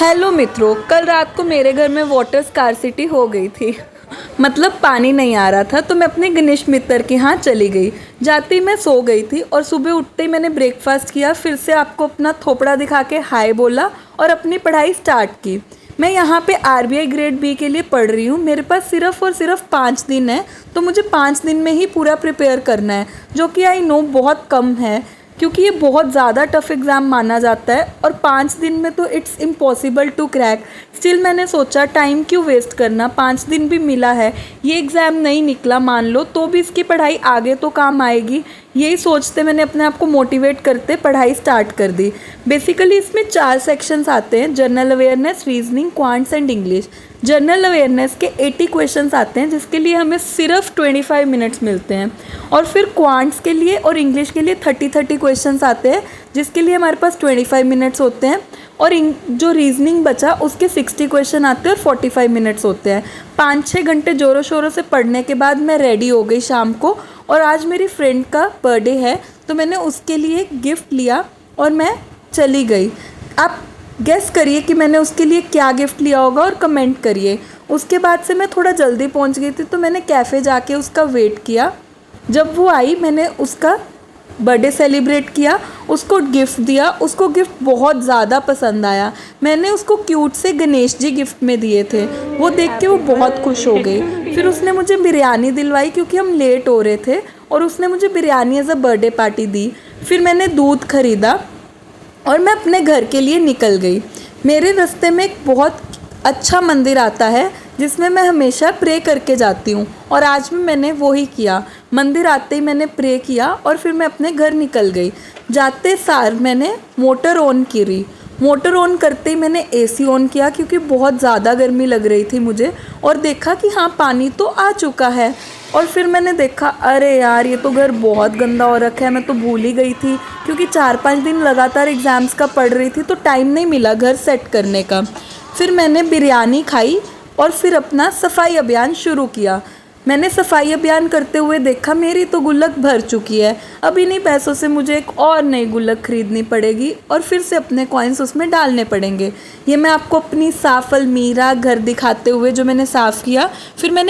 Hello मित्रों, कल रात को मेरे घर में वाटर स्कार्सिटी हो गई थी। मतलब पानी नहीं आ रहा था, तो मैं अपने गणेश मित्र के यहाँ चली गई। जाते ही मैं सो गई थी और सुबह उठते ही मैंने ब्रेकफास्ट किया, फिर से आपको अपना थोपड़ा दिखा के हाय बोला और अपनी पढ़ाई स्टार्ट की। मैं यहाँ पे आरबीआई ग्रेड बी के लिए पढ़ रही हूँ। मेरे पास सिर्फ और सिर्फ 5 दिन है, तो मुझे 5 दिन में ही पूरा प्रिपेयर करना है, जो कि आई नो बहुत कम है क्योंकि ये बहुत ज़्यादा टफ एग्ज़ाम माना जाता है और 5 दिन में तो it's impossible to crack. Still मैंने सोचा टाइम क्यों वेस्ट करना, 5 दिन भी मिला है, ये एग्ज़ाम नहीं निकला मान लो तो भी इसकी पढ़ाई आगे तो काम आएगी। यही सोचते मैंने अपने आप को मोटिवेट करते पढ़ाई स्टार्ट कर दी। बेसिकली इसमें 4 सेक्शंस आते हैं, general awareness, reasoning, quants and English. General awareness के 80 क्वेश्चंस आते हैं, जिसके लिए हमें सिर्फ 25 मिनट्स मिलते हैं। और फिर क्वांट्स के लिए और इंग्लिश के लिए 30 क्वेश्चंस आते हैं, जिसके लिए हमारे पास 25 मिनट्स होते हैं। और जो रीजनिंग बचा उसके 60 क्वेश्चन आते हैं और 45 मिनट्स होते हैं। 5-6 घंटे ज़ोरों शोरों से पढ़ने के बाद मैं रेडी हो गई शाम को। और आज मेरी फ्रेंड का बर्थडे है, तो मैंने उसके लिए गिफ्ट लिया और मैं चली गई। आप गेस करिए कि मैंने उसके लिए क्या गिफ्ट लिया होगा और कमेंट करिए। उसके बाद से मैं थोड़ा जल्दी पहुंच गई थी, तो मैंने कैफ़े जाके उसका वेट किया। जब वो आई मैंने उसका बर्थडे सेलिब्रेट किया, उसको गिफ्ट दिया। उसको गिफ्ट बहुत ज़्यादा पसंद आया। मैंने उसको क्यूट से गणेश जी गिफ्ट में दिए थे, वो देख के वो बहुत खुश हो गई। फिर उसने मुझे बिरयानी दिलवाई क्योंकि हम लेट हो रहे थे, और उसने मुझे biryani as a birthday party दी। फिर मैंने दूध खरीदा और मैं अपने घर के लिए निकल गई। मेरे रास्ते में एक बहुत अच्छा मंदिर आता है जिसमें मैं हमेशा प्रे करके जाती हूँ, और आज भी मैंने वो ही किया। मंदिर आते ही मैंने प्रे किया और फिर मैं अपने घर निकल गई। जाते सार मैंने मोटर ऑन करी। मोटर ऑन करते ही मैंने एसी ऑन किया क्योंकि बहुत ज़्यादा गर्मी लग रही थी मुझे, और देखा कि हाँ पानी तो आ चुका है। और फिर मैंने देखा अरे यार ये तो घर बहुत गंदा हो रखा है। मैं तो भूल ही गई थी क्योंकि 4-5 दिन लगातार एग्ज़ाम्स का पढ़ रही थी, तो टाइम नहीं मिला घर सेट करने का। फिर मैंने बिरयानी खाई और फिर अपना सफाई अभियान शुरू किया। मैंने सफाई अभियान करते हुए देखा मेरी तो गुल्लक भर चुकी है। अब इन्हीं पैसों से मुझे एक और नई गुल्लक खरीदनी पड़ेगी और फिर से अपने कॉइन्स उसमें डालने पड़ेंगे। ये मैं आपको अपनी साफ अलमीरा घर दिखाते हुए जो मैंने साफ़ किया। फिर मैंने